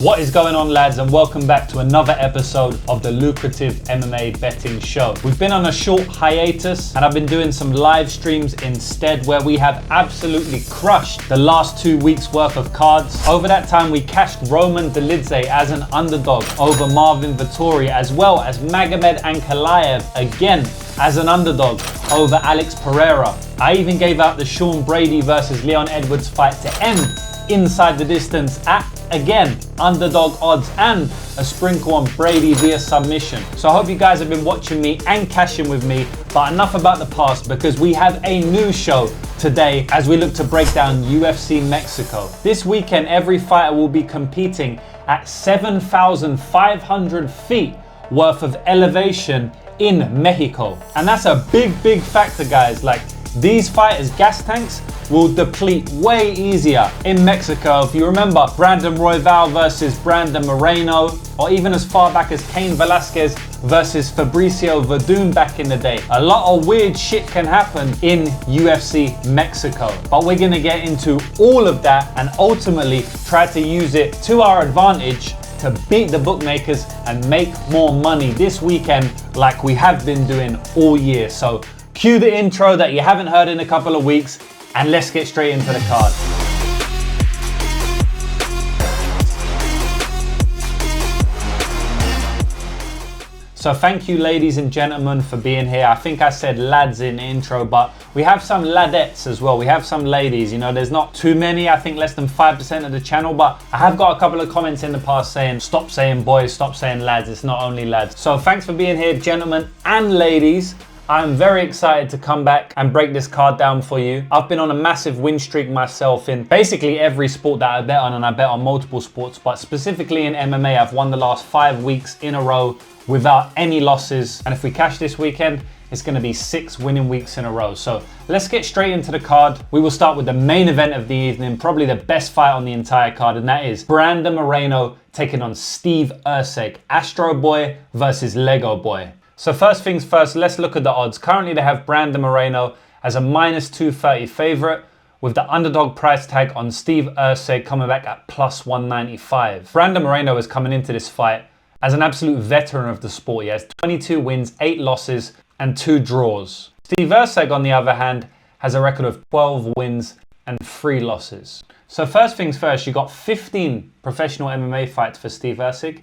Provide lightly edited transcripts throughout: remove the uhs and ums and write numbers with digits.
What is going on, lads, and welcome back to another episode of the Lucrative MMA Betting Show. We've been on a short hiatus and I've been doing some live streams instead where we have absolutely crushed the last 2 weeks worth of cards. Over that time we cashed Roman Dolidze as an underdog over Marvin Vettori, as well as Magomed Ankalaev again as an underdog over Alex Pereira. I even gave out the Sean Brady versus Leon Edwards fight to end inside the distance at, again, underdog odds, and a sprinkle on Brady via submission. So I hope you guys have been watching me and cashing with me, but enough about the past because we have a new show today as we look to break down UFC Mexico. This weekend, every fighter will be competing at 7,500 feet worth of elevation in Mexico. And that's a big factor, guys. Like, these fighters' gas tanks will deplete way easier in Mexico. If you remember Brandon Royval versus Brandon Moreno, or even as far back as Cain Velasquez versus Fabricio Verdun back in the day. A lot of weird shit can happen in UFC Mexico. But we're gonna get into all of that and ultimately try to use it to our advantage to beat the bookmakers and make more money this weekend like we have been doing all year. So cue the intro that you haven't heard in a couple of weeks, and let's get straight into the card. So thank you, ladies and gentlemen, for being here. I think I said lads in the intro, but we have some ladettes as well. We have some ladies, you know, there's not too many, I think less than 5% of the channel, but I have got a couple of comments in the past saying, stop saying boys, stop saying lads, it's not only lads. So thanks for being here, gentlemen and ladies. I'm very excited to come back and break this card down for you. I've been on a massive win streak myself in basically every sport that I bet on, and I bet on multiple sports, but specifically in MMA, I've won the last 5 weeks in a row without any losses. And if we cash this weekend, it's gonna be 6 winning weeks in a row. So let's get straight into the card. We will start with the main event of the evening, probably the best fight on the entire card, and that is Brandon Moreno taking on Steve Erceg, Astro Boy versus Lego Boy. So first things first, let's look at the odds. Currently they have Brandon Moreno as a -230 favorite, with the underdog price tag on Steve Erceg coming back at +195. Brandon Moreno is coming into this fight as an absolute veteran of the sport. He has 22 wins, 8 losses, and 2 draws. Steve Erceg, on the other hand, has a record of 12 wins and 3 losses. So first things first, you got 15 professional MMA fights for Steve Erceg,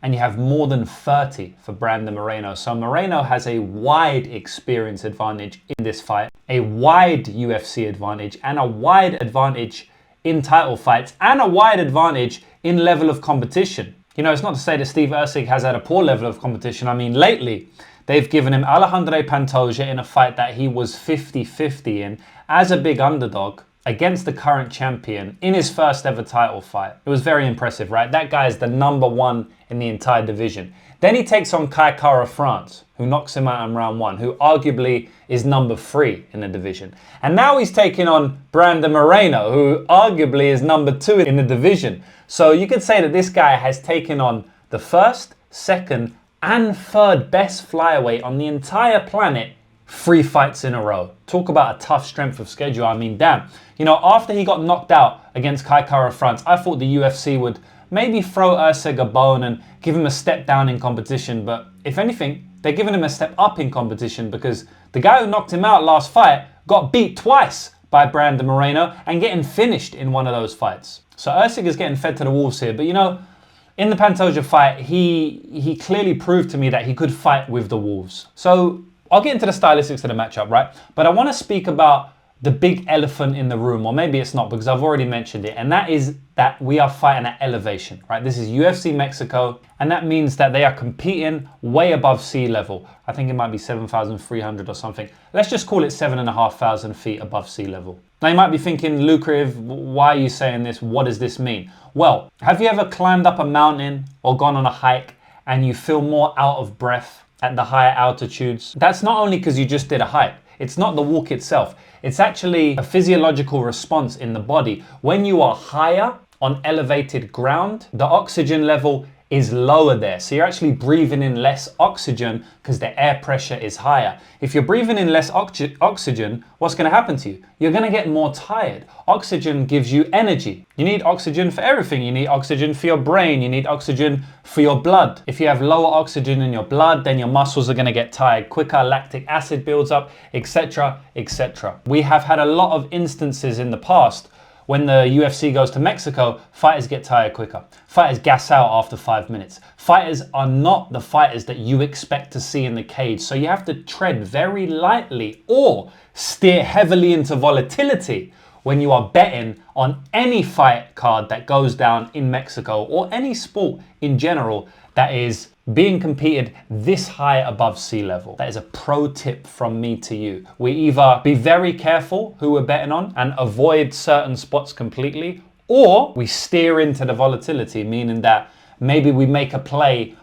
and you have more than 30 for Brandon Moreno. So Moreno has a wide experience advantage in this fight, a wide UFC advantage, and a wide advantage in title fights, and a wide advantage in level of competition. You know, it's not to say that Steve Erceg has had a poor level of competition. I mean, lately, they've given him Alejandro Pantoja in a fight that he was 50-50 in as a big underdog against the current champion in his first ever title fight. It was very impressive, right? That guy is the #1 in the entire division. Then he takes on Kai Kara France, who knocks him out in round 1, who arguably is #3 in the division. And now he's taking on Brandon Moreno, who arguably is #2 in the division. So you could say that this guy has taken on the first, second, and third best flyweight on the entire planet 3 fights in a row. Talk about a tough strength of schedule. I mean, damn. You know, after he got knocked out against Kai Kara France, I thought the UFC would maybe throw Erceg a bone and give him a step down in competition. But if anything, they're giving him a step up in competition, because the guy who knocked him out last fight got beat twice by Brandon Moreno and getting finished in one of those fights. So Erceg is getting fed to the wolves here. But you know, in the Pantoja fight, he clearly proved to me that he could fight with the wolves. So I'll get into the stylistics of the matchup, right? But I want to speak about the big elephant in the room, or maybe it's not because I've already mentioned it, and that is that we are fighting at elevation, right? This is UFC Mexico, and that means that they are competing way above sea level. I think it might be 7,300 or something. Let's just call it 7,500 feet above sea level. Now you might be thinking, Lucrative, why are you saying this? What does this mean? Well, have you ever climbed up a mountain or gone on a hike and you feel more out of breath at the higher altitudes? That's not only because you just did a hike. It's not the walk itself. It's actually a physiological response in the body. When you are higher on elevated ground, the oxygen level is lower there. So you're actually breathing in less oxygen because the air pressure is higher. If you're breathing in less oxygen, what's going to happen to you? You're going to get more tired. Oxygen gives you energy. You need oxygen for everything. You need oxygen for your brain. You need oxygen for your blood. If you have lower oxygen in your blood, then your muscles are going to get tired quicker, lactic acid builds up, etc., etc. We have had a lot of instances in the past when the UFC goes to Mexico, fighters get tired quicker. Fighters gas out after 5 minutes. Fighters are not the fighters that you expect to see in the cage. So you have to tread very lightly or steer heavily into volatility when you are betting on any fight card that goes down in Mexico or any sport in general that is being competed this high above sea level. That is a pro tip from me to you. We either be very careful who we're betting on and avoid certain spots completely, or we steer into the volatility, meaning that maybe we make a play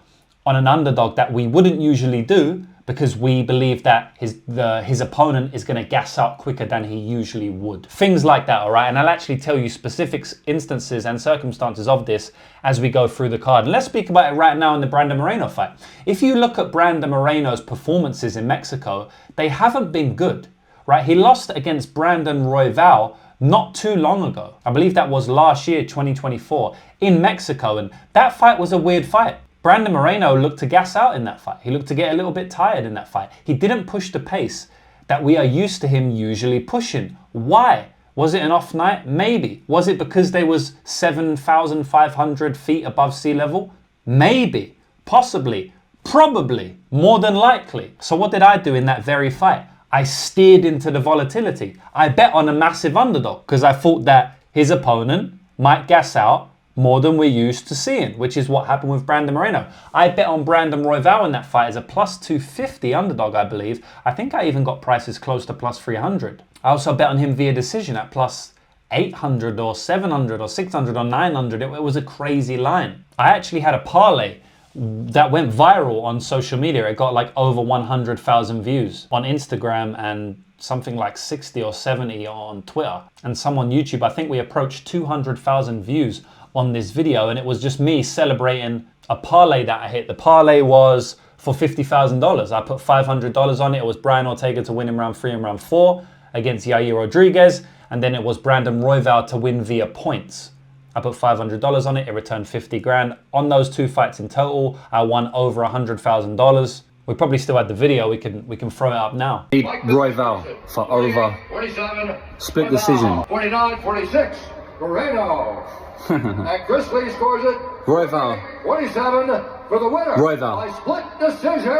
on an underdog that we wouldn't usually do because we believe that his opponent is going to gas out quicker than he usually would. Things like that, all right? And I'll actually tell you specific instances and circumstances of this as we go through the card. And let's speak about it right now in the Brandon Moreno fight. If you look at Brandon Moreno's performances in Mexico, they haven't been good, right? He lost against Brandon Royval not too long ago. I believe that was last year, 2024, in Mexico. And that fight was a weird fight. Brandon Moreno looked to gas out in that fight. He looked to get a little bit tired in that fight. He didn't push the pace that we are used to him usually pushing. Why? Was it an off night? Maybe. Was it because they was 7,500 feet above sea level? Maybe. Possibly. Probably. More than likely. So what did I do in that very fight? I steered into the volatility. I bet on a massive underdog because I thought that his opponent might gas out more than we're used to seeing, which is what happened with Brandon Moreno. I bet on Brandon Royval in that fight as a plus 250 underdog, I believe. I think I even got prices close to plus 300. I also bet on him via decision at plus 800 or 700 or 600 or 900. It was a crazy line. I actually had a parlay that went viral on social media. It got like over 100,000 views on Instagram and something like 60 or 70 on Twitter. And some on YouTube. I think we approached 200,000 views on this video, and it was just me celebrating a parlay that I hit. The parlay was for $50,000. I put $500 on it. It was Brian Ortega to win in round 3 and round 4 against Yair Rodriguez, and then it was Brandon Royval to win via points. I put $500 on it. It returned 50 grand. On those 2 fights in total, I won over $100,000. We probably still had the video. We can throw it up now. Royval for over. 47. Split decision. 49-46. Moreno. And Grizzly scores it. Royval. 27 for the winner. Royval. By split decision.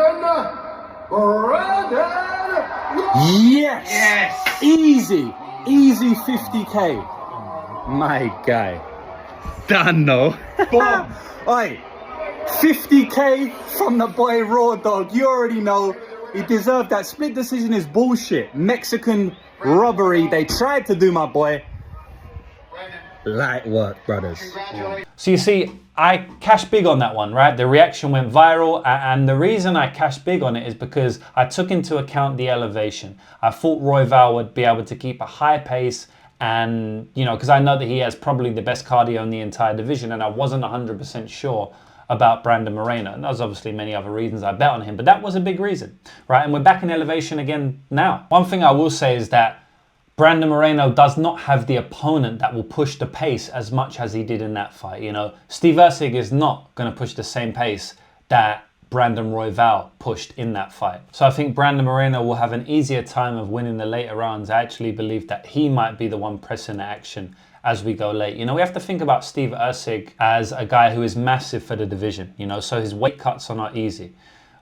Brandon. Yes. Yes. Easy. Easy 50K. My guy. Done no. Oi. 50K from the boy Raw Dog. You already know he deserved that. Split decision is bullshit. Mexican robbery. They tried to do my boy. Light work, brothers. So you see, I cashed big on that one, right? The reaction went viral, and the reason I cashed big on it is because I took into account the elevation. I thought Royval would be able to keep a high pace, and because I know that he has probably the best cardio in the entire division, and I wasn't 100% sure about Brandon Moreno. And there's obviously many other reasons I bet on him, but that was a big reason, right? And we're back in elevation again now. One thing I will say is that Brandon Moreno does not have the opponent that will push the pace as much as he did in that fight. Steve Erceg is not going to push the same pace that Brandon Royval pushed in that fight. So I think Brandon Moreno will have an easier time of winning the later rounds. I actually believe that he might be the one pressing the action as we go late. We have to think about Steve Erceg as a guy who is massive for the division, so his weight cuts are not easy.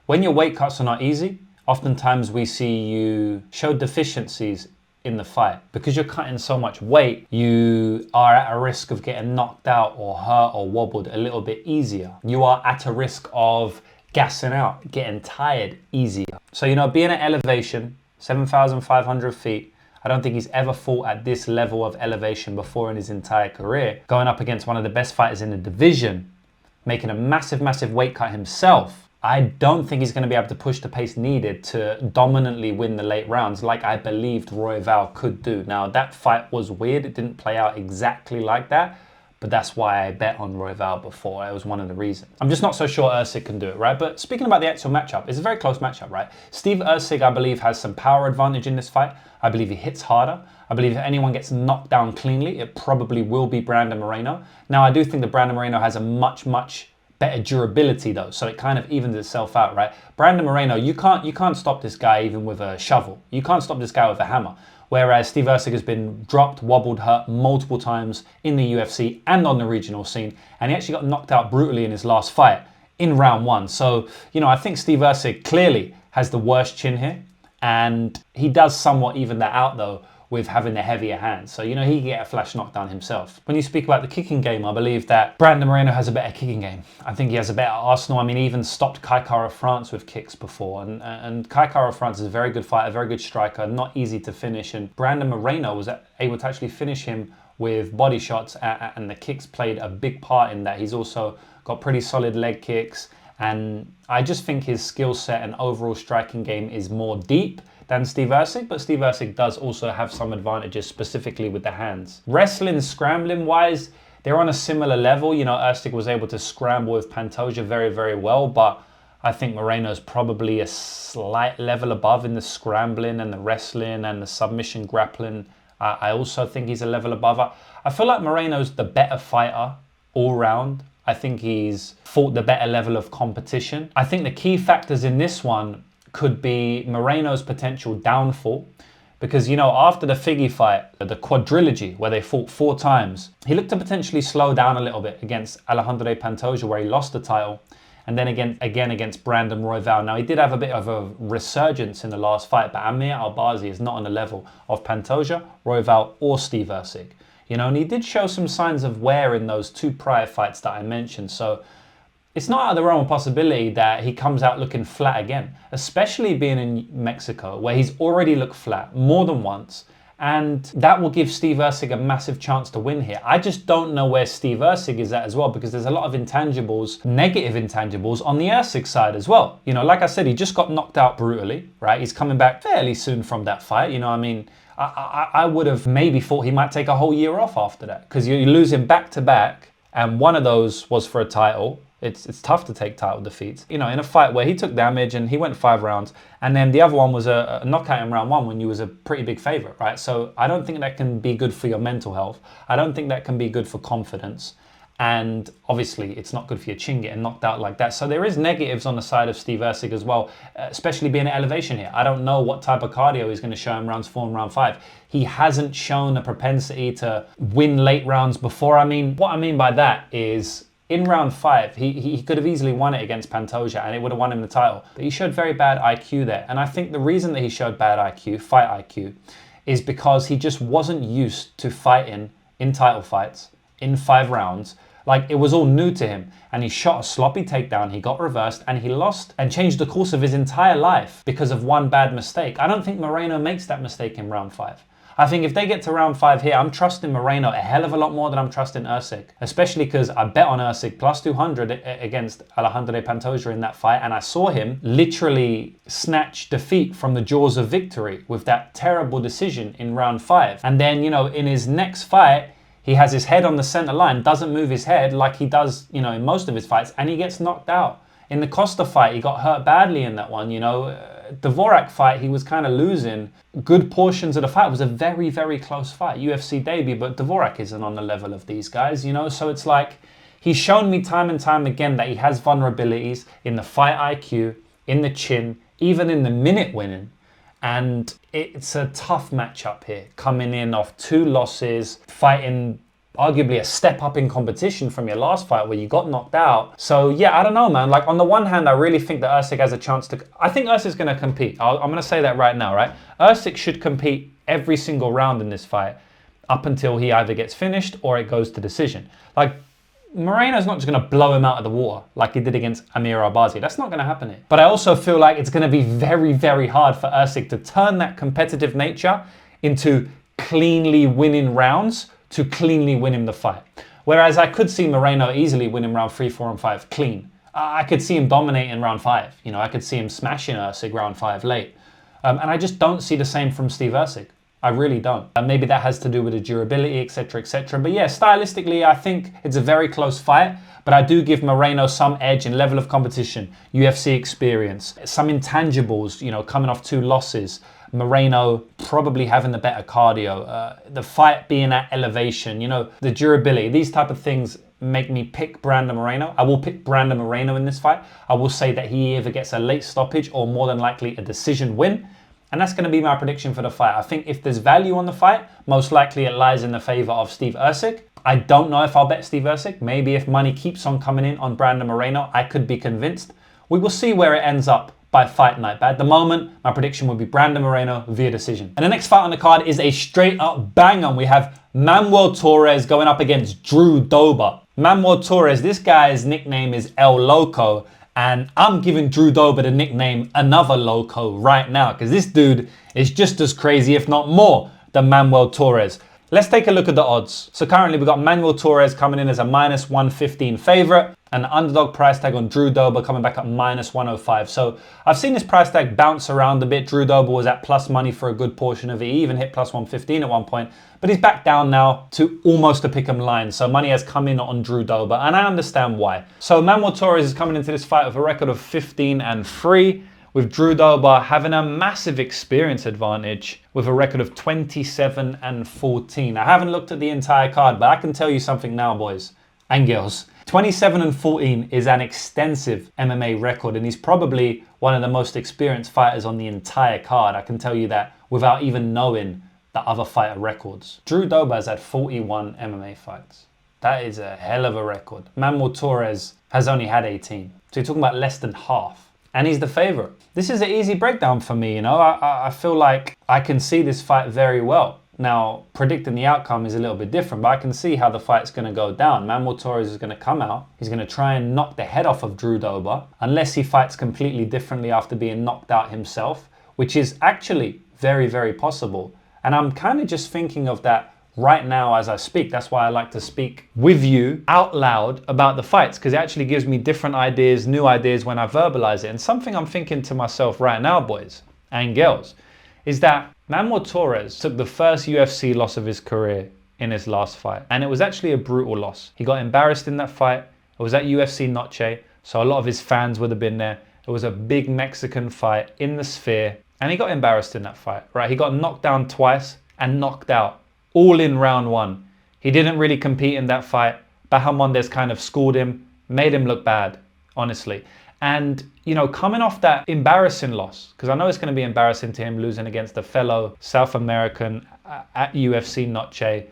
When your weight cuts are not easy, oftentimes we see you show deficiencies in the fight. Because you're cutting so much weight, you are at a risk of getting knocked out or hurt or wobbled a little bit easier. You are at a risk of gassing out, getting tired easier. So, being at elevation, 7,500 feet, I don't think he's ever fought at this level of elevation before in his entire career. Going up against one of the best fighters in the division, making a massive, massive weight cut himself, I don't think he's going to be able to push the pace needed to dominantly win the late rounds like I believed Royval could do. Now, that fight was weird. It didn't play out exactly like that, but that's why I bet on Royval before. It was one of the reasons. I'm just not so sure Erceg can do it, right? But speaking about the actual matchup, it's a very close matchup, right? Steve Erceg, I believe, has some power advantage in this fight. I believe he hits harder. I believe if anyone gets knocked down cleanly, it probably will be Brandon Moreno. Now, I do think that Brandon Moreno has a much better durability though, so it kind of evens itself out, right? Brandon Moreno, you can't stop this guy even with a shovel. You can't stop this guy with a hammer. Whereas Steve Erceg has been dropped, wobbled, hurt multiple times in the UFC and on the regional scene, and he actually got knocked out brutally in his last fight in round 1. So, you know, I think Steve Erceg clearly has the worst chin here, and he does somewhat even that out though with having the heavier hands. So, you know, he can get a flash knockdown himself. When you speak about the kicking game, I believe that Brandon Moreno has a better kicking game. I think he has a better arsenal. I mean, he even stopped Kai Kara France with kicks before. And Kai Kara France is a very good fighter, a very good striker, not easy to finish. And Brandon Moreno was able to actually finish him with body shots, and the kicks played a big part in that. He's also got pretty solid leg kicks. And I just think his skill set and overall striking game is more deep than Steve Erceg, but Steve Erceg does also have some advantages specifically with the hands. Wrestling, scrambling wise, they're on a similar level. You know, Erceg was able to scramble with Pantoja very well, but I think Moreno's probably a slight level above in the scrambling and the wrestling and the submission grappling. I also think he's a level above. I feel like Moreno's the better fighter all round. I think he's fought the better level of competition. I think the key factors in this one could be Moreno's potential downfall, because, you know, after the Figgy fight, the quadrilogy where they fought 4 times, he looked to potentially slow down a little bit against Alejandro Pantoja, where he lost the title, and then again against Brandon Royval. Now, he did have a bit of a resurgence in the last fight, but Amir Albazi is not on the level of Pantoja, Royval, or Steve Erceg. You know, and he did show some signs of wear in those 2 prior fights that I mentioned, so it's not out of the realm of possibility that he comes out looking flat again, especially being in Mexico, where he's already looked flat more than once, and that will give Steve Erceg a massive chance to win here. I just don't know where Steve Erceg is at as well, because there's a lot of intangibles, negative intangibles on the Erceg side as well. You know, like I said, he just got knocked out brutally, right? He's coming back fairly soon from that fight. You know, I mean, I would have maybe thought he might take a whole year off after that, because you're losing back to back, and one of those was for a title. It's tough to take title defeats. You know, in a fight where he took damage and he went 5 rounds, and then the other one was a knockout in round 1 when you was a pretty big favorite, right? So I don't think that can be good for your mental health. I don't think that can be good for confidence. And obviously, it's not good for your chin getting knocked out like that. So there is negatives on the side of Steve Erceg as well, especially being at elevation here. I don't know what type of cardio he's going to show in rounds 4 and round 5. He hasn't shown a propensity to win late rounds before. I mean, what I mean by that is, in round 5, he could have easily won it against Pantoja and it would have won him the title. But he showed very bad IQ there. And I think the reason that he showed bad IQ, fight IQ, is because he just wasn't used to fighting in title fights in 5 rounds. Like, it was all new to him. And he shot a sloppy takedown, he got reversed, and he lost and changed the course of his entire life because of one bad mistake. I don't think Moreno makes that mistake in round 5. I think if they get to round 5 here, I'm trusting Moreno a hell of a lot more than I'm trusting Erceg. Especially because I bet on Erceg plus 200 against Alejandro Pantoja in that fight. And I saw him literally snatch defeat from the jaws of victory with that terrible decision in round 5. And then, you know, in his next fight, he has his head on the center line, doesn't move his head like he does, you know, in most of his fights, and he gets knocked out. In the Costa fight, he got hurt badly in that one, you know. Dvorak fight, he was kind of losing good portions of the fight. It was a very close fight, UFC debut, but Dvorak isn't on the level of these guys, you know. So it's like, he's shown me time and time again that he has vulnerabilities in the fight IQ, in the chin, even in the minute winning. And it's a tough matchup here, coming in off 2 losses, fighting arguably a step up in competition from your last fight where you got knocked out. So yeah, I don't know, man. Like, on the one hand, I really think that Erceg has a chance to... I think Erceg's going to compete. I'm going to say that right now, right? Erceg should compete every single round in this fight up until he either gets finished or it goes to decision. Like, Moreno's not just going to blow him out of the water like he did against Amir Albazi. That's not going to happen here. But I also feel like it's going to be very hard for Erceg to turn that competitive nature into cleanly winning rounds to cleanly win him the fight. Whereas I could see Moreno easily winning round 3, 4, and 5 clean. I could see him dominating round 5. You know, I could see him smashing Erceg round 5 late. And I just don't see the same from Steve Erceg. I really don't. And maybe that has to do with the durability, etc., etc. But yeah, stylistically, I think it's a very close fight. But I do give Moreno some edge in level of competition, UFC experience, some intangibles, you know, coming off 2 losses. Moreno probably having the better cardio, the fight being at elevation, you know, the durability, these type of things make me pick Brandon Moreno. I will pick Brandon Moreno in this fight. I will say that he either gets a late stoppage or more than likely a decision win. And that's going to be my prediction for the fight. I think if there's value on the fight, most likely it lies in the favor of Steve Erceg. I don't know if I'll bet Steve Erceg. Maybe if money keeps on coming in on Brandon Moreno, I could be convinced. We will see where it ends up by fight night. But at the moment, my prediction would be Brandon Moreno via decision. And the next fight on the card is a straight up banger. We have Manuel Torres going up against Drew Dober. Manuel Torres, this guy's nickname is El Loco. And I'm giving Drew Dober the nickname Another Loco right now, because this dude is just as crazy, if not more, than Manuel Torres. Let's take a look at the odds. So currently we've got Manuel Torres coming in as a -115 favorite, and the underdog price tag on Drew Dober coming back at -105. So I've seen this price tag bounce around a bit. Drew Dober was at plus money for a good portion of it. He even hit +115 at one point, but he's back down now to almost a pick'em line. So money has come in on Drew Dober, and I understand why. So Manuel Torres is coming into this fight with a record of 15-3. With Drew Dober having a massive experience advantage with a record of 27-14. I haven't looked at the entire card, but I can tell you something now, boys and girls. 27-14 is an extensive MMA record, and he's probably one of the most experienced fighters on the entire card. I can tell you that without even knowing the other fighter records. Drew Dober has had 41 MMA fights. That is a hell of a record. Manuel Torres has only had 18. So you're talking about less than half. And he's the favorite. This is an easy breakdown for me, you know. I feel like I can see this fight very well. Now, predicting the outcome is a little bit different, but I can see how the fight's going to go down. Manuel Torres is going to come out. He's going to try and knock the head off of Drew Dober, unless he fights completely differently after being knocked out himself, which is actually very, very possible. And I'm kind of just thinking of that right now as I speak. That's why I like to speak with you out loud about the fights, because it actually gives me different ideas, new ideas when I verbalize it. And something I'm thinking to myself right now, boys and girls, is that Manuel Torres took the first UFC loss of his career in his last fight. And it was actually a brutal loss. He got embarrassed in that fight. It was at UFC Noche, so a lot of his fans would have been there. It was a big Mexican fight in the Sphere, and he got embarrassed in that fight, right? He got knocked down twice and knocked out, all in round 1. He didn't really compete in that fight. Bahamondes kind of schooled him, made him look bad, honestly. And, you know, coming off that embarrassing loss, because I know it's going to be embarrassing to him losing against a fellow South American at UFC Noche.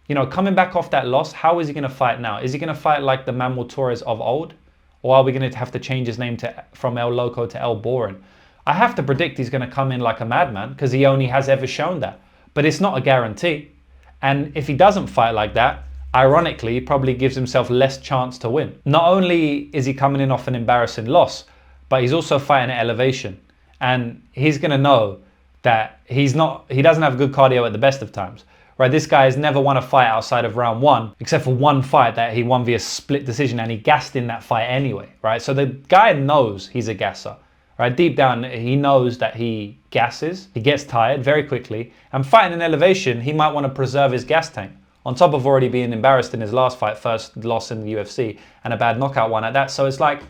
You know, coming back off that loss, how is he going to fight now? Is he going to fight like the Manuel Torres of old? Or are we going to have to change his name from El Loco to El Boring? I have to predict he's going to come in like a madman, because he only has ever shown that. But it's not a guarantee. And if he doesn't fight like that, ironically, he probably gives himself less chance to win. Not only is he coming in off an embarrassing loss, but he's also fighting at elevation. And he's going to know that he doesn't have good cardio at the best of times. Right? This guy has never won a fight outside of round 1, except for one fight that he won via split decision, and he gassed in that fight anyway. Right? So the guy knows he's a gasser. Right? Deep down, he knows that he gasses, he gets tired very quickly, and fighting in elevation, he might want to preserve his gas tank. On top of already being embarrassed in his last fight, first loss in the UFC, and a bad knockout one at that. So it's like,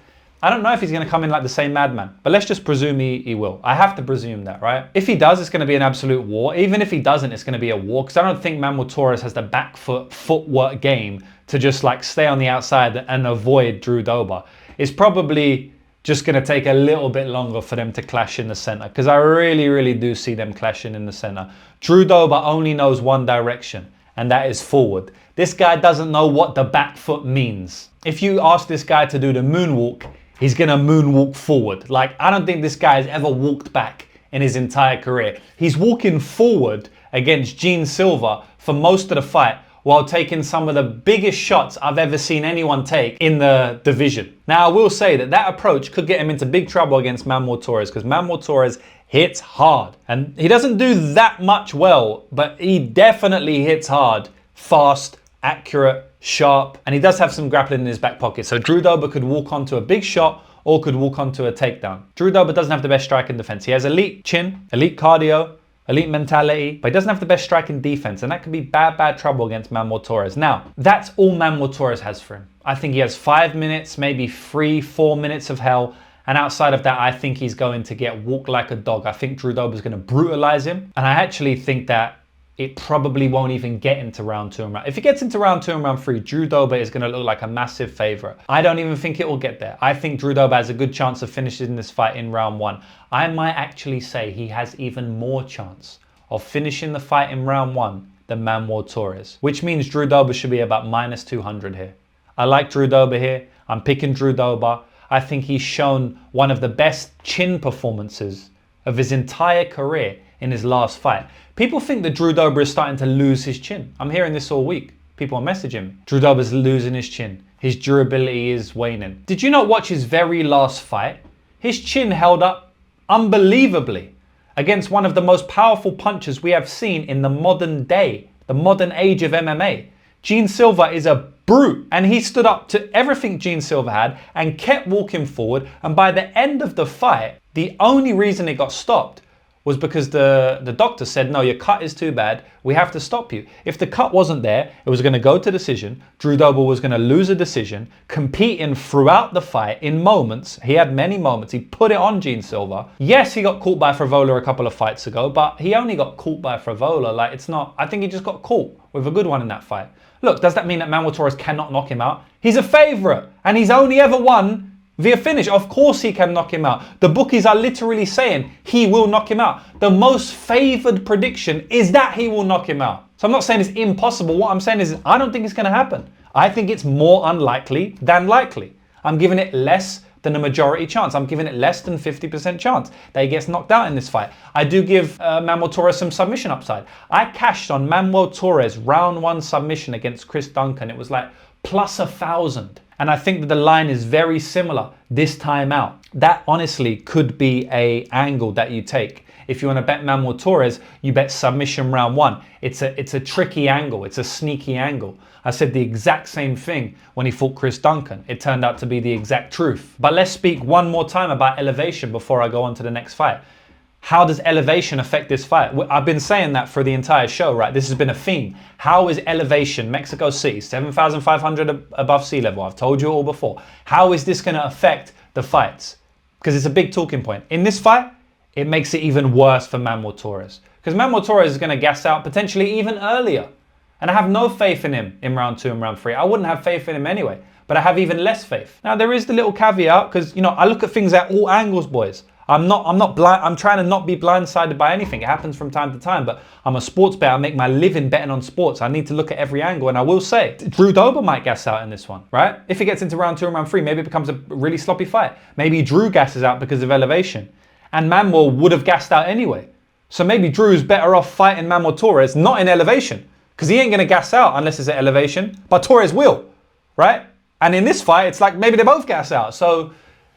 I don't know if he's going to come in like the same madman, but let's just presume he will. I have to presume that, right? If he does, it's going to be an absolute war. Even if he doesn't, it's going to be a war, because I don't think Manuel Torres has the back footwork game to just like stay on the outside and avoid Drew Dober. It's probably just going to take a little bit longer for them to clash in the center, because I really, really do see them clashing in the center. Drew Dober only knows one direction, and that is forward. This guy doesn't know what the back foot means. If you ask this guy to do the moonwalk, he's going to moonwalk forward. Like, I don't think this guy has ever walked back in his entire career. He's walking forward against Gene Silva for most of the fight, while taking some of the biggest shots I've ever seen anyone take in the division. Now, I will say that that approach could get him into big trouble against Manuel Torres, because Manuel Torres hits hard. And he doesn't do that much well, but he definitely hits hard, fast, accurate, sharp, and he does have some grappling in his back pocket. So Drew Dober could walk onto a big shot or could walk onto a takedown. Drew Dober doesn't have the best striking defense. He has elite chin, elite cardio, elite mentality, but he doesn't have the best striking defense, and that could be bad trouble against Manuel Torres. Now, that's all Manuel Torres has for him. I think he has 5 minutes, maybe 3-4 minutes of hell, and outside of that, I think he's going to get walked like a dog. I think Drew Dober is going to brutalize him, and I actually think that it probably won't even get into round 2 and round. If he gets into round 2 and round 3, Drew Dober is going to look like a massive favorite. I don't even think it will get there. I think Drew Dober has a good chance of finishing this fight in round 1. I might actually say he has even more chance of finishing the fight in round 1 than Manuel Torres, which means Drew Dober should be about minus 200 here. I like Drew Dober here. I'm picking Drew Dober. I think he's shown one of the best chin performances of his entire career in his last fight. People think that Drew Dober is starting to lose his chin. I'm hearing this all week. People are messaging me. Drew Dober's losing his chin. His durability is waning. Did you not watch his very last fight? His chin held up unbelievably against one of the most powerful punchers we have seen in the modern day, the modern age of MMA. Gene Silva is a brute, and he stood up to everything Gene Silva had and kept walking forward, and by the end of the fight, the only reason it got stopped was because the doctor said, no, your cut is too bad, we have to stop you. If the cut wasn't there, it was going to go to decision. Drew Dober was going to lose a decision, competing throughout the fight in moments. He had many moments. He put it on Gene Silva. Yes, he got caught by Frivola a couple of fights ago, but he only got caught by Frivola. Like, it's not, I think he just got caught with a good one in that fight. Look, does that mean that Manuel Torres cannot knock him out? He's a favorite, and he's only ever won via finish. Of course he can knock him out. The bookies are literally saying he will knock him out. The most favored prediction is that he will knock him out. So I'm not saying it's impossible. What I'm saying is I don't think it's going to happen. I think it's more unlikely than likely. I'm giving it less than a majority chance. I'm giving it less than 50% chance that he gets knocked out in this fight. I do give Manuel Torres some submission upside. I cashed on Manuel Torres round 1 submission against Chris Duncan. It was like plus 1,000. And I think that the line is very similar this time out. That honestly could be an angle that you take. If you want to bet Manuel Torres, you bet submission round 1. It's a tricky angle. It's a sneaky angle. I said the exact same thing when he fought Chris Duncan. It turned out to be the exact truth. But let's speak one more time about elevation before I go on to the next fight. How does elevation affect this fight? I've been saying that for the entire show, right? This has been a theme. How is elevation, Mexico City, 7,500 above sea level? I've told you all before. How is this going to affect the fights? Because it's a big talking point. In this fight, it makes it even worse for Manuel Torres. Because Manuel Torres is going to gas out potentially even earlier. And I have no faith in him in round 2 and round 3. I wouldn't have faith in him anyway. But I have even less faith. Now, there is the little caveat because, you know, I look at things at all angles, boys. I'm not blind. I'm trying to not be blindsided by anything. It happens from time to time, but I'm a sports bettor. I make my living betting on sports. I need to look at every angle, and I will say, Drew Dober might gas out in this one, right? If he gets into round 2 and round 3, maybe it becomes a really sloppy fight. Maybe Drew gasses out because of elevation, and Manuel would have gassed out anyway. So maybe Drew's better off fighting Manuel Torres, not in elevation, because he ain't gonna gas out unless it's at elevation, but Torres will, right? And in this fight, it's like maybe they both gas out. So,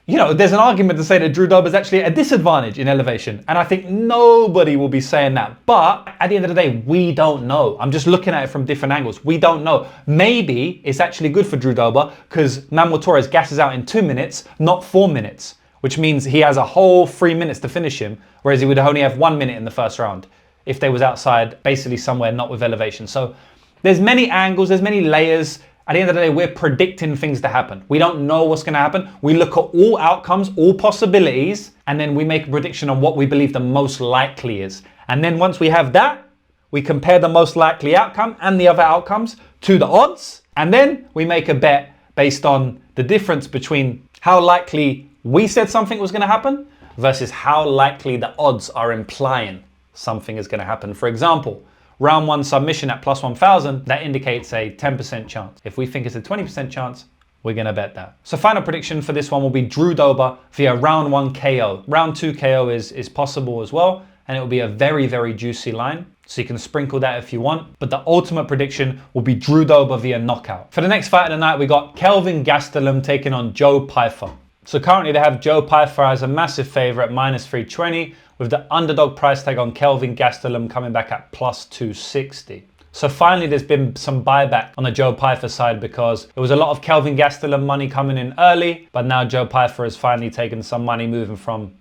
you know, there's an argument to say that Drew Dober is actually at a disadvantage in elevation. And I think nobody will be saying that. But at the end of the day, we don't know. I'm just looking at it from different angles. We don't know. Maybe it's actually good for Drew Dober because Manuel Torres gasses out in 2 minutes, not 4 minutes, which means he has a whole 3 minutes to finish him, whereas he would only have 1 minute in the first round if they was outside, basically somewhere not with elevation. So there's many angles, there's many layers. At the end of the day, we're predicting things to happen. We don't know what's going to happen. We look at all outcomes, all possibilities, and then we make a prediction on what we believe the most likely is. And then once we have that, we compare the most likely outcome and the other outcomes to the odds. And then we make a bet based on the difference between how likely we said something was going to happen versus how likely the odds are implying something is going to happen. For example, round 1 submission at plus 1,000, that indicates a 10% chance. If we think it's a 20% chance, we're going to bet that. So final prediction for this one will be Drew Dober via round 1 KO. Round 2 KO is possible as well, and it will be a very, very juicy line. So you can sprinkle that if you want. But the ultimate prediction will be Drew Dober via knockout. For the next fight of the night, we got Kelvin Gastelum taking on Joe Pyfer. So currently they have Joe Pyfer as a massive favorite, minus 320, with the underdog price tag on Kelvin Gastelum coming back at plus 260. So finally there's been some buyback on the Joe Pyfer side because there was a lot of Kelvin Gastelum money coming in early, but now Joe Pyfer has finally taken some money moving from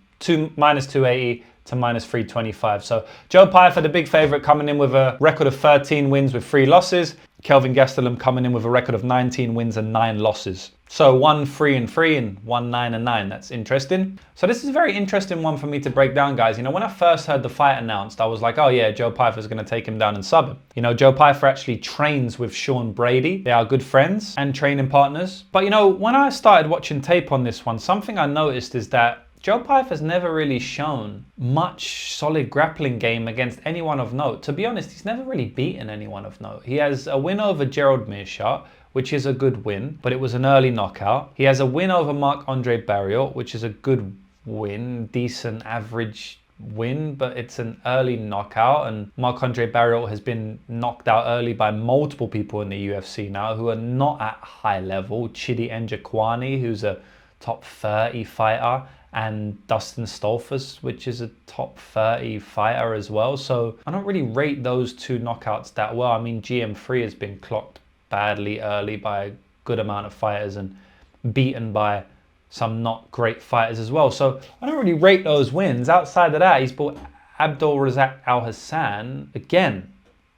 minus 280 to minus 325. So Joe Pyfer, the big favorite, coming in with a record of 13 wins with 3 losses. Kelvin Gastelum coming in with a record of 19 wins and 9 losses. So 1 3-3 and 1 9-9. That's interesting. So this is a very interesting one for me to break down, guys. You know, when I first heard the fight announced, I was like, oh yeah, Joe Pyfer's going to take him down and sub him. You know, Joe Pyfer actually trains with Sean Brady. They are good friends and training partners. But you know, when I started watching tape on this one, something I noticed is that Joe Pyfer's never really shown much solid grappling game against anyone of note. To be honest, he's never really beaten anyone of note. He has a win over Gerald Meerschaert, which is a good win, but it was an early knockout. He has a win over Marc-Andre Barriault, which is a good win, decent average win, but it's an early knockout. And Marc-Andre Barriault has been knocked out early by multiple people in the UFC now who are not at high level. Chidi Njokuani, who's a top 30 fighter, and Dustin Stolfus, which is a top 30 fighter as well. So I don't really rate those 2 knockouts that well. I mean, GM3 has been clocked badly early by a good amount of fighters and beaten by some not great fighters as well. So I don't really rate those wins. Outside of that, he's bought Abdul Razak Al Hassan. Again,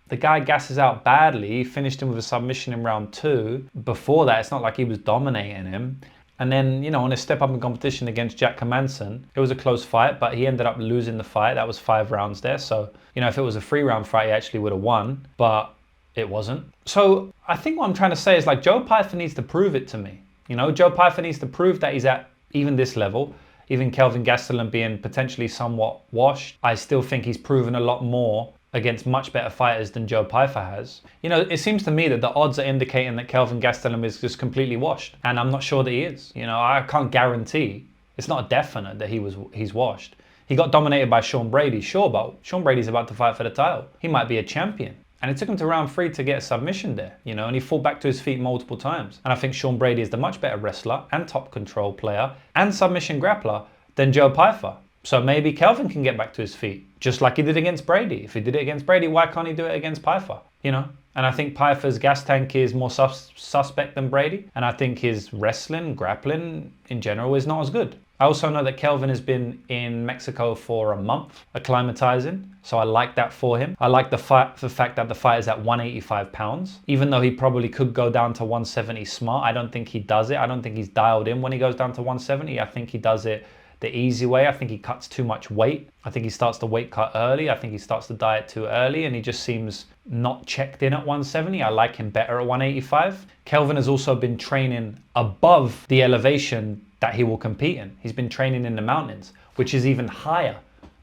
the guy gasses out badly. He finished him with a submission in round 2. Before that, it's not like he was dominating him. And then, you know, on his step up in competition against Jack Hermansson, it was a close fight, but he ended up losing the fight. That was 5 rounds there. So, you know, if it was a 3-round fight, he actually would have won, but it wasn't. So I think what I'm trying to say is, like, Joe Pyfer needs to prove it to me. You know, Joe Pyfer needs to prove that he's at even this level. Even Kelvin Gastelum being potentially somewhat washed, I still think he's proven a lot more against much better fighters than Joe Pyfer has. You know, it seems to me that the odds are indicating that Kelvin Gastelum is just completely washed, and I'm not sure that he is. You know, I can't guarantee. It's not definite that he's washed. He got dominated by Sean Brady, sure, but Sean Brady's about to fight for the title. He might be a champion. And it took him to round 3 to get a submission there, you know, and he fought back to his feet multiple times. And I think Sean Brady is the much better wrestler and top control player and submission grappler than Joe Pyfer. So maybe Kelvin can get back to his feet, just like he did against Brady. If he did it against Brady, why can't he do it against Pyfer? You know? And I think Pyfer's gas tank is more suspect than Brady. And I think his wrestling, grappling in general is not as good. I also know that Kelvin has been in Mexico for a month, acclimatizing. So I like that for him. I like the fact that the fight is at 185 pounds. Even though he probably could go down to 170 smart, I don't think he does it. I don't think he's dialed in when he goes down to 170. I think he does it the easy way. I think he cuts too much weight. I think he starts the weight cut early. I think he starts the diet too early, and he just seems not checked in at 170. I like him better at 185. Kelvin has also been training above the elevation that he will compete in. He's been training in the mountains, which is even higher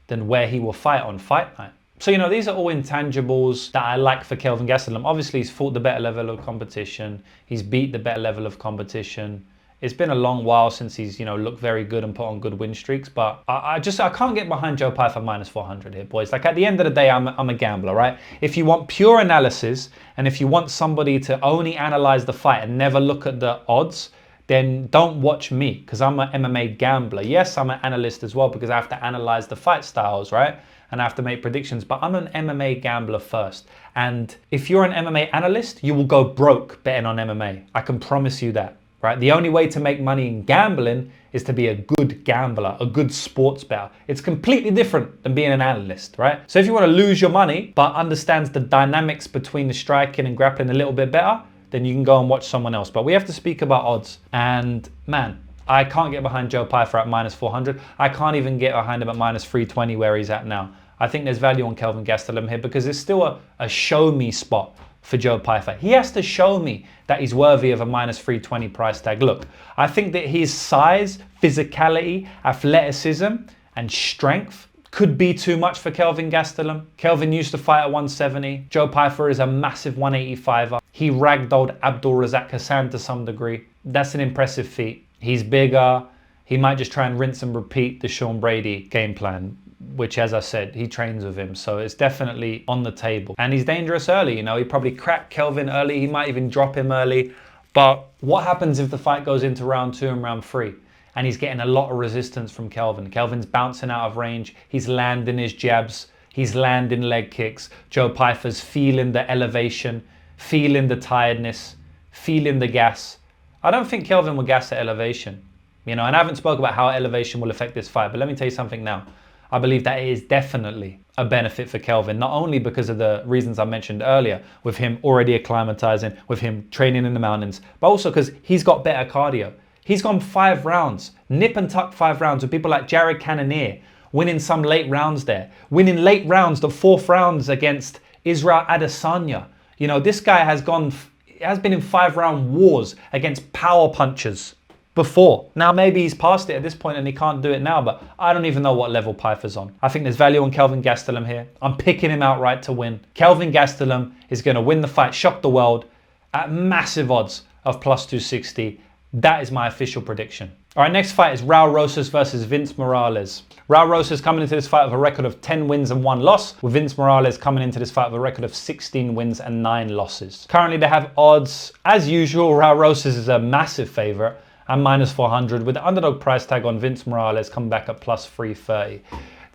than where he will fight on fight night. So, you know, these are all intangibles that I like for Kelvin Gastelum. Obviously, he's fought the better level of competition. He's beat the better level of competition. It's been a long while since he's, you know, looked very good and put on good win streaks, but I can't get behind Joe Pyfer minus 400 here, boys. Like, at the end of the day, I'm a gambler, right? If you want pure analysis and if you want somebody to only analyze the fight and never look at the odds, then don't watch me, because I'm an MMA gambler. Yes, I'm an analyst as well, because I have to analyze the fight styles, right? And I have to make predictions, but I'm an MMA gambler first. And if you're an MMA analyst, you will go broke betting on MMA. I can promise you that. Right? The only way to make money in gambling is to be a good gambler, a good sports bettor. It's completely different than being an analyst, right? So if you want to lose your money, but understands the dynamics between the striking and grappling a little bit better, then you can go and watch someone else. But we have to speak about odds. And man, I can't get behind Joe Pyfer at minus 400. I can't even get behind him at minus 320 where he's at now. I think there's value on Kelvin Gastelum here because it's still a show me spot for Joe Pyfer. He has to show me that he's worthy of a minus 320 price tag. Look, I think that his size, physicality, athleticism, and strength could be too much for Kelvin Gastelum. Kelvin used to fight at 170. Joe Pyfer is a massive 185er. He ragdolled Abdul Razak Hassan to some degree. That's an impressive feat. He's bigger. He might just try and rinse and repeat the Sean Brady game plan, which, as I said, he trains with him. So it's definitely on the table. And he's dangerous early, you know. He probably cracked Kelvin early. He might even drop him early. But what happens if the fight goes into round 2 and round 3? And he's getting a lot of resistance from Kelvin. Kelvin's bouncing out of range. He's landing his jabs. He's landing leg kicks. Joe Pyfer's feeling the elevation, feeling the tiredness, feeling the gas. I don't think Kelvin will gas at elevation. You know, and I haven't spoken about how elevation will affect this fight. But let me tell you something now. I believe that it is definitely a benefit for Kelvin, not only because of the reasons I mentioned earlier, with him already acclimatizing, with him training in the mountains, but also because he's got better cardio. He's gone 5 rounds, nip and tuck 5 rounds with people like Jared Cannonier, winning some late rounds there, winning late rounds, the 4th rounds against Israel Adesanya. You know, this guy has been in 5-round wars against power punchers before. Now maybe he's past it at this point and he can't do it now, but I don't even know what level Pyfer's on. I think there's value on Kelvin Gastelum here. I'm picking him outright to win. Kelvin Gastelum is going to win the fight, shock the world at massive odds of plus 260. That is my official prediction. All right, next fight is Raul Rosas versus Vince Morales. Raul Rosas coming into this fight with a record of 10 wins and 1 loss, with Vince Morales coming into this fight with a record of 16 wins and 9 losses. Currently they have odds, as usual, Raul Rosas is a massive favorite and minus 400, with the underdog price tag on Vince Morales coming back at plus 330.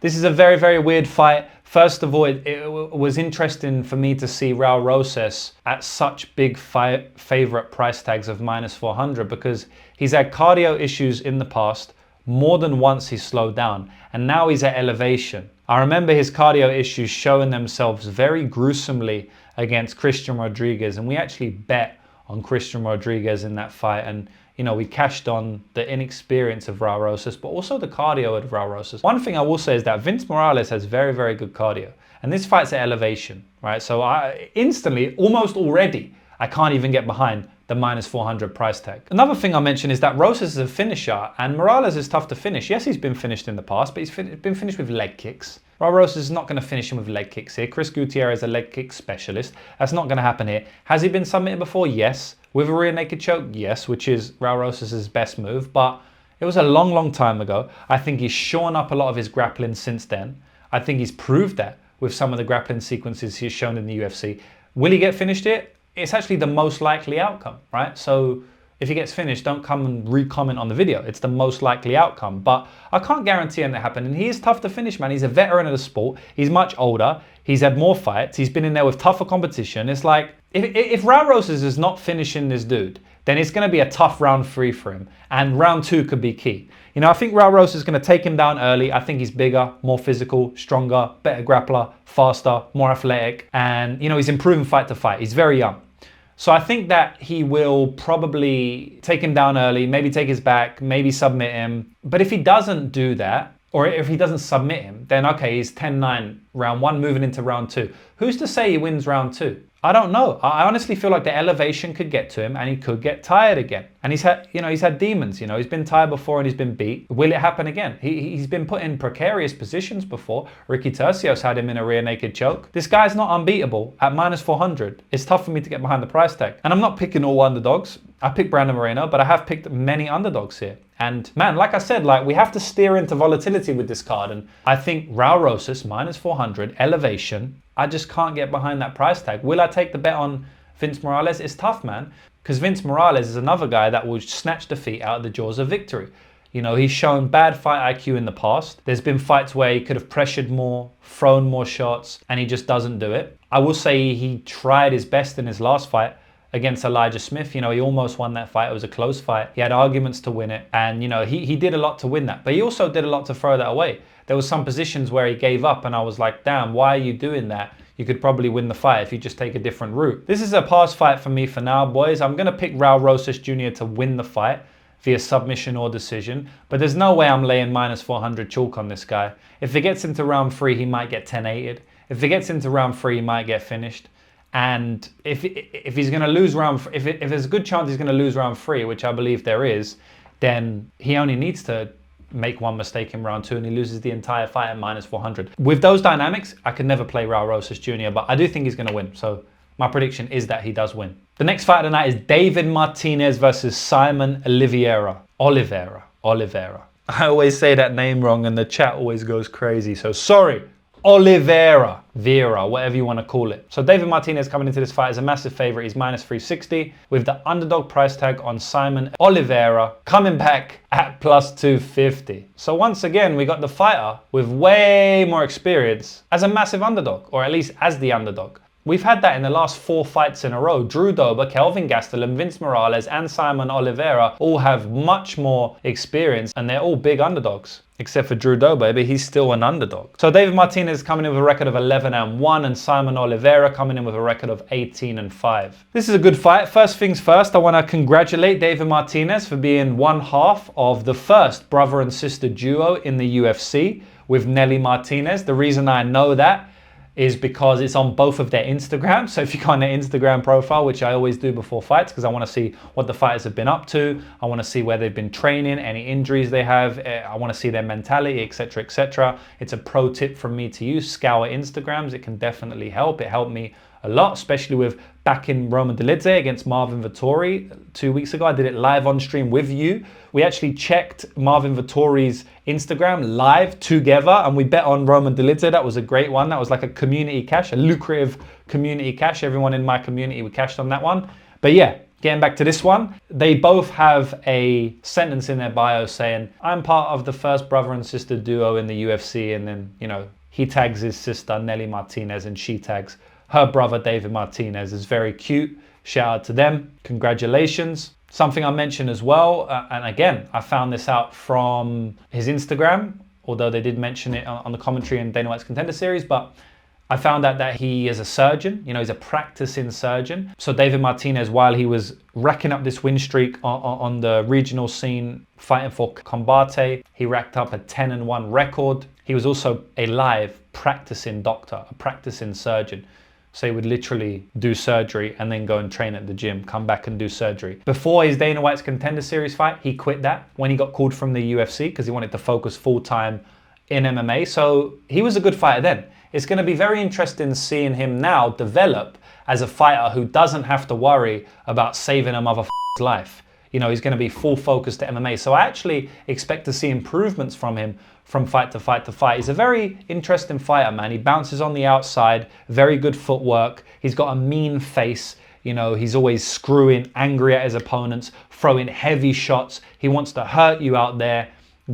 This is a very, very weird fight. First of all, it was interesting for me to see Raul Rosas at such big favorite price tags of minus 400 because he's had cardio issues in the past. More than once he's slowed down and now he's at elevation. I remember his cardio issues showing themselves very gruesomely against Christian Rodriguez, and we actually bet on Christian Rodriguez in that fight, and you know, we cashed on the inexperience of Raul Rosas, but also the cardio of Raul Rosas. One thing I will say is that Vince Morales has very, very good cardio. And this fight's at elevation, right? So I instantly, almost already, I can't even get behind the minus 400 price tag. Another thing I'll mention is that Rosas is a finisher and Morales is tough to finish. Yes, he's been finished in the past, but he's been finished with leg kicks. Raul Rosas is not going to finish him with leg kicks here. Chris Gutierrez is a leg kick specialist. That's not going to happen here. Has he been submitted before? Yes. With a rear naked choke? Yes, which is Raul Rosas' best move, but it was a long, long time ago. I think he's shown up a lot of his grappling since then. I think he's proved that with some of the grappling sequences he's shown in the UFC. Will he get finished here? It's actually the most likely outcome, right? So if he gets finished, don't come and re-comment on the video. It's the most likely outcome, but I can't guarantee it to happen. And he is tough to finish, man. He's a veteran of the sport. He's much older. He's had more fights. He's been in there with tougher competition. It's like, if Raul Rosas is not finishing this dude, then it's going to be a tough round 3 for him. And round 2 could be key. You know, I think Raul Rosas is going to take him down early. I think he's bigger, more physical, stronger, better grappler, faster, more athletic. And, you know, he's improving fight to fight. He's very young. So I think that he will probably take him down early, maybe take his back, maybe submit him. But if he doesn't do that, or if he doesn't submit him, then okay, he's 10-9 round 1 moving into round 2. Who's to say he wins round 2? I don't know. I honestly feel like the elevation could get to him and he could get tired again. And he's had demons, you know, he's been tired before and he's been beat. Will it happen again? He's been put in precarious positions before. Ricky Tercios had him in a rear naked choke. This guy's not unbeatable at minus 400. It's tough for me to get behind the price tag. And I'm not picking all underdogs. I picked Brandon Moreno, but I have picked many underdogs here. And man, like I said, like we have to steer into volatility with this card. And I think Raul Rosas minus 400 elevation. I just can't get behind that price tag. Will I take the bet on Vince Morales? It's tough, man. Because Vince Morales is another guy that will snatch defeat out of the jaws of victory. You know, he's shown bad fight IQ in the past. There's been fights where he could have pressured more, thrown more shots, and he just doesn't do it. I will say he tried his best in his last fight against Elijah Smith. You know, he almost won that fight. It was a close fight. He had arguments to win it. And, you know, he did a lot to win that. But he also did a lot to throw that away. There was some positions where he gave up and I was like, damn, why are you doing that? You could probably win the fight if you just take a different route. This is a pass fight for me for now, boys. I'm going to pick Raul Rosas Jr. to win the fight via submission or decision. But there's no way I'm laying minus 400 chalk on this guy. If it gets into round 3, he might get 10-8'd. If it gets into round 3, he might get finished. And if he's going to lose if there's a good chance he's going to lose round 3, which I believe there is, then he only needs to make one mistake in round 2 and he loses the entire fight at minus 400. With those dynamics, I could never play Raul Rosas Jr., but I do think he's going to win. So my prediction is that he does win. The next fight of the night is David Martinez versus Saimon Oliveira. Oliveira. I always say that name wrong and the chat always goes crazy. So sorry. Oliveira, Vera, whatever you want to call it. So David Martinez coming into this fight is a massive favorite. He's minus 360 with the underdog price tag on Saimon Oliveira coming back at plus 250. So once again, we got the fighter with way more experience as a massive underdog, or at least as the underdog. We've had that in the last 4 fights in a row. Drew Dober, Kelvin Gastelum, Vince Morales, and Simon Oliveira all have much more experience, and they're all big underdogs. Except for Drew Dober, but he's still an underdog. So David Martinez coming in with a record of 11-1, and Simon Oliveira coming in with a record of 18-5. This is a good fight. First things first, I want to congratulate David Martinez for being one half of the first brother and sister duo in the UFC with Nelly Martinez. The reason I know that is because it's on both of their Instagrams. So if you go on their Instagram profile, which I always do before fights, because I want to see what the fighters have been up to. I want to see where they've been training, any injuries they have. I want to see their mentality, etc., etc. It's a pro tip from me to use. Scour Instagrams. It can definitely help. It helped me a lot, especially with backing Roman Dolidze against Marvin Vettori 2 weeks ago. I did it live on stream with you. We actually checked Marvin Vettori's Instagram live together, and we bet on Roman Dolidze. That was a great one. That was like a community cash, a lucrative community cash. Everyone in my community, we cashed on that one. But yeah, getting back to this one, they both have a sentence in their bio saying, I'm part of the first brother and sister duo in the UFC. And then, you know, he tags his sister Nelly Martinez and she tags her brother David Martinez. Is very cute. Shout out to them. Congratulations. Something I mentioned as well, and again, I found this out from his Instagram, although they did mention it on the commentary in Dana White's Contender Series, but I found out that he is a surgeon. You know, he's a practicing surgeon. So David Martinez, while he was racking up this win streak on the regional scene, fighting for Combate, he racked up a 10-1 record. He was also a live practicing doctor, a practicing surgeon. So he would literally do surgery and then go and train at the gym, come back and do surgery. Before his Dana White's Contender Series fight, he quit that when he got called from the UFC because he wanted to focus full-time in MMA. So he was a good fighter then. It's going to be very interesting seeing him now develop as a fighter who doesn't have to worry about saving a motherfucker's life. You know, he's going to be full focus to MMA. So I actually expect to see improvements from him from fight to fight to fight. He's a very interesting fighter, man. He bounces on the outside, very good footwork. He's got a mean face. You know, he's always screwing, angry at his opponents, throwing heavy shots. He wants to hurt you out there.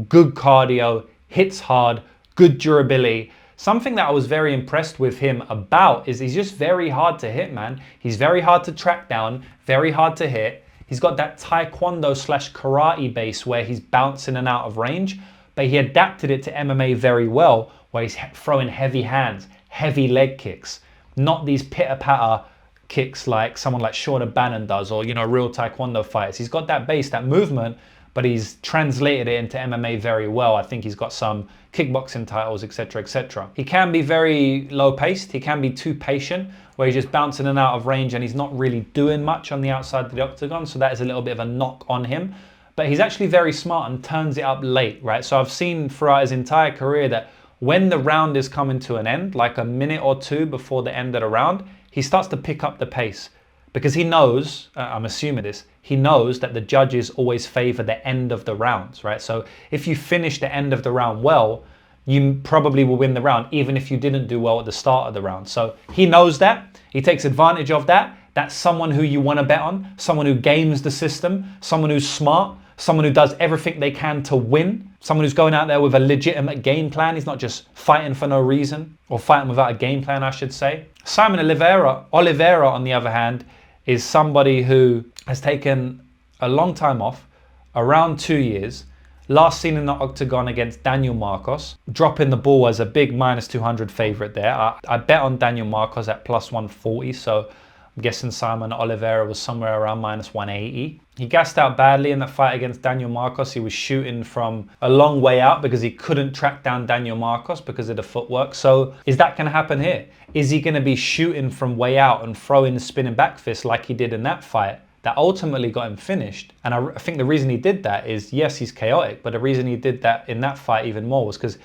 Good cardio, hits hard, good durability. Something that I was very impressed with him about is he's just very hard to hit, man. He's very hard to track down, very hard to hit. He's got that taekwondo / karate base where he's bouncing and out of range, but he adapted it to MMA very well, where he's throwing heavy hands, heavy leg kicks, not these pitter-patter kicks like someone like Sean Bannon does, or, you know, real taekwondo fighters. He's got that base, that movement, but he's translated it into MMA very well. I think he's got some kickboxing titles, etc., etc. He can be very low-paced. He can be too patient, where he's just bouncing in and out of range and he's not really doing much on the outside of the octagon. So that is a little bit of a knock on him. But he's actually very smart and turns it up late, right? So I've seen throughout his entire career that when the round is coming to an end, like a minute or two before the end of the round, he starts to pick up the pace. Because he knows, I'm assuming this, he knows that the judges always favor the end of the rounds, right? So if you finish the end of the round well, you probably will win the round, even if you didn't do well at the start of the round. So he knows that. He takes advantage of that. That's someone who you want to bet on, someone who games the system, someone who's smart, someone who does everything they can to win, someone who's going out there with a legitimate game plan. He's not just fighting for no reason, or fighting without a game plan, I should say. Simon Oliveira, on the other hand, is somebody who has taken a long time off, around 2 years, last seen in the octagon against Daniel Marcos, dropping the ball as a big -200 favorite there. I bet on Daniel Marcos at +140, so I'm guessing Simon Oliveira was somewhere around -180. He gassed out badly in that fight against Daniel Marcos. He was shooting from a long way out because he couldn't track down Daniel Marcos because of the footwork. So is that going to happen here? Is he going to be shooting from way out and throwing the spinning back fist like he did in that fight that ultimately got him finished? And I think the reason he did that is, yes, he's chaotic, but the reason he did that in that fight even more was because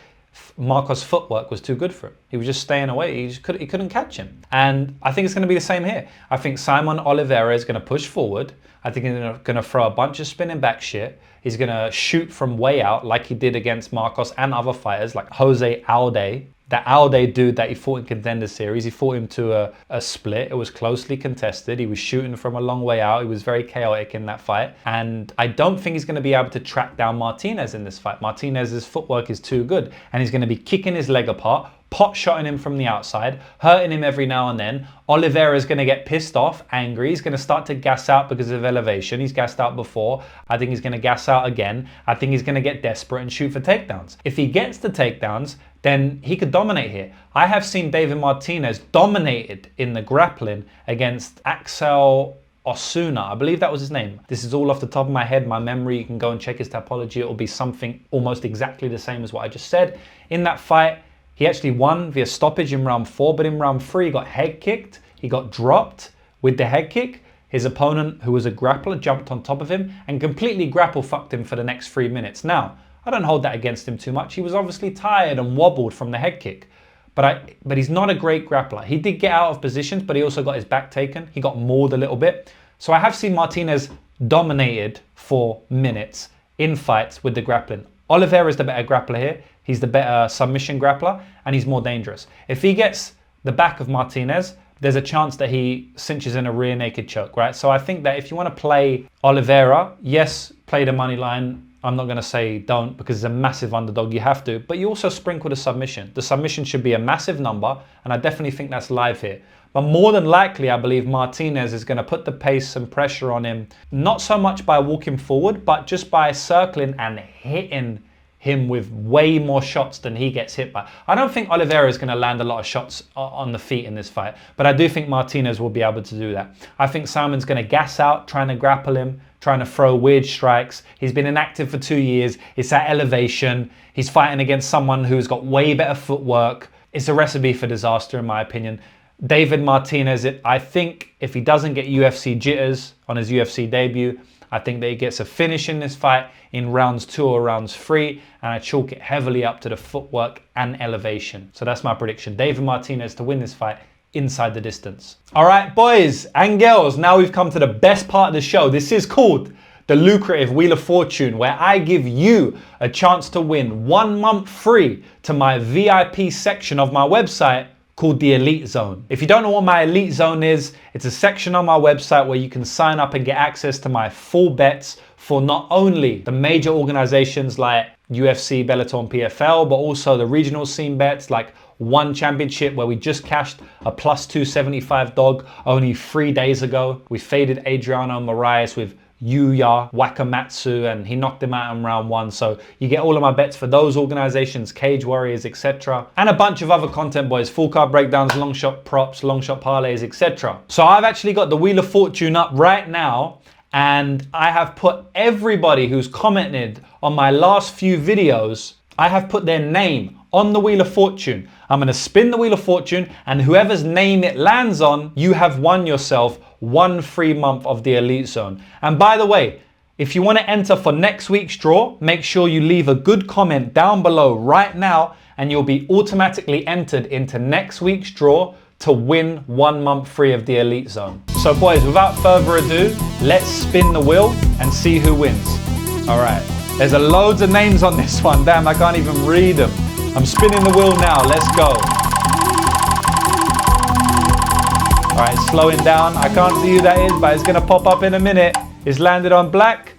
Marcos' footwork was too good for him. He was just staying away. He couldn't catch him. And I think it's going to be the same here. I think Simon Oliveira is going to push forward. I think he's going to throw a bunch of spinning back shit. He's going to shoot from way out like he did against Marcos and other fighters like Jose Alde. That Alde dude that he fought in Contender Series, he fought him to a split. It was closely contested. He was shooting from a long way out. He was very chaotic in that fight. And I don't think he's going to be able to track down Martinez in this fight. Martinez's footwork is too good. And he's going to be kicking his leg apart, pot-shotting him from the outside, hurting him every now and then. Oliveira is going to get pissed off, angry. He's going to start to gas out because of elevation. He's gassed out before. I think he's going to gas out again. I think he's going to get desperate and shoot for takedowns. If he gets the takedowns, then he could dominate here. I have seen David Martinez dominated in the grappling against Axel Osuna, I believe that was his name. This is all off the top of my head, my memory. You can go and check his topology. It will be something almost exactly the same as what I just said. In that fight, he actually won via stoppage in round 4, but in round 3, he got head kicked. He got dropped with the head kick. His opponent, who was a grappler, jumped on top of him and completely grapple fucked him for the next 3 minutes. Now, I don't hold that against him too much. He was obviously tired and wobbled from the head kick. But he's not a great grappler. He did get out of positions, but he also got his back taken. He got mauled a little bit. So I have seen Martinez dominated for minutes in fights with the grappling. Oliveira is the better grappler here. He's the better submission grappler, and he's more dangerous. If he gets the back of Martinez, there's a chance that he cinches in a rear naked choke, right? So I think that if you want to play Oliveira, yes, play the money line. I'm not going to say don't, because it's a massive underdog. You have to, but you also sprinkle the submission. The submission should be a massive number, and I definitely think that's live here. But more than likely, I believe Martinez is going to put the pace and pressure on him, not so much by walking forward, but just by circling and hitting him with way more shots than he gets hit by. I don't think Oliveira is going to land a lot of shots on the feet in this fight, but I do think Martinez will be able to do that. I think Saimon's going to gas out, trying to grapple him, trying to throw weird strikes. He's been inactive for 2 years. It's at elevation. He's fighting against someone who's got way better footwork. It's a recipe for disaster, in my opinion. David Martinez, I think if he doesn't get UFC jitters on his UFC debut, I think that he gets a finish in this fight in rounds 2 or rounds 3, and I chalk it heavily up to the footwork and elevation. So that's my prediction. David Martinez to win this fight inside the distance. All right, boys and girls, now we've come to the best part of the show. This is called the Lucrative Wheel of Fortune, where I give you a chance to win 1 month free to my VIP section of my website called the Elite Zone. If you don't know what my Elite Zone is, it's a section on my website where you can sign up and get access to my full bets for not only the major organizations like UFC, Bellator, and PFL, but also the regional scene bets like One Championship, where we just cashed a plus 275 dog only 3 days ago. We faded Adriano Moraes with Yuya Wakamatsu, and he knocked him out in round 1. So you get all of my bets for those organizations, Cage Warriors, etc. And a bunch of other content, boys. Full card breakdowns, long shot props, long shot parlays, etc. So I've actually got the Wheel of Fortune up right now, and I have put everybody who's commented on my last few videos, I have put their name on the Wheel of Fortune. I'm going to spin the Wheel of Fortune, and whoever's name it lands on, you have won yourself 1 free month of the Elite Zone. And by the way, if you want to enter for next week's draw, make sure you leave a good comment down below right now, and you'll be automatically entered into next week's draw to win 1 month free of the Elite Zone. So boys, without further ado, let's spin the wheel and see who wins. All right, there's a loads of names on this one. Damn, I can't even read them. I'm spinning the wheel now, let's go. All right, slowing down. I can't see who that is, but it's gonna pop up in a minute. It's landed on black.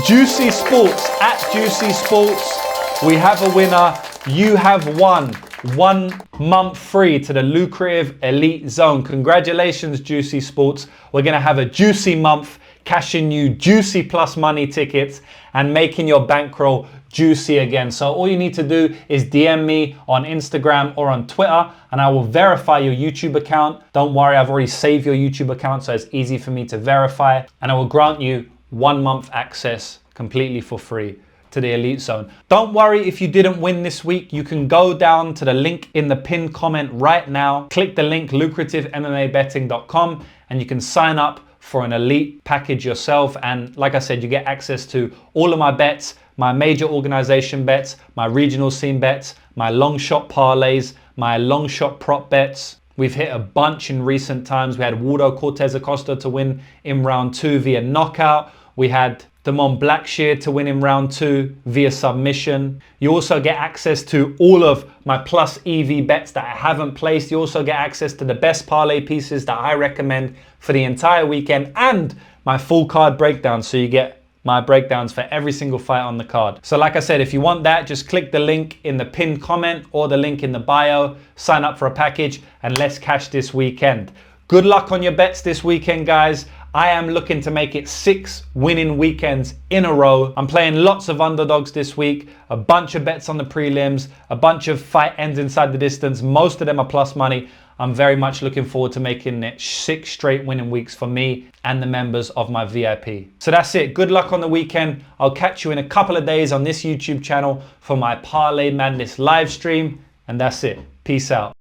Juicy Sports, at Juicy Sports. We have a winner. You have won 1 month free to the Lucrative Elite Zone. Congratulations, Juicy Sports. We're gonna have a juicy month, cashing you juicy plus money tickets and making your bankroll juicy again. So all you need to do is DM me on Instagram or on Twitter, and I will verify your YouTube account. Don't worry, I've already saved your YouTube account, so it's easy for me to verify, and I will grant you 1 month access completely for free to the Elite Zone. Don't worry if you didn't win this week. You can go down to the link in the pinned comment right now, click the link lucrativemmabetting.com, and you can sign up for an elite package yourself. And like I said, you get access to all of my bets, my major organization bets, my regional scene bets, my long shot parlays, my long shot prop bets. We've hit a bunch in recent times. We had Waldo Cortez Acosta to win in round 2 via knockout. We had Damon Blackshear to win in round 2 via submission. You also get access to all of my plus EV bets that I haven't placed. You also get access to the best parlay pieces that I recommend for the entire weekend, and my full card breakdown. So you get my breakdowns for every single fight on the card. So like I said, if you want that, just click the link in the pinned comment or the link in the bio, sign up for a package, and let's cash this weekend. Good luck on your bets this weekend, guys. I am looking to make it 6 winning weekends in a row. I'm playing lots of underdogs this week, a bunch of bets on the prelims, a bunch of fight ends inside the distance. Most of them are plus money. I'm very much looking forward to making it 6 straight winning weeks for me and the members of my VIP. So that's it. Good luck on the weekend. I'll catch you in a couple of days on this YouTube channel for my Parlay Madness live stream. And that's it. Peace out.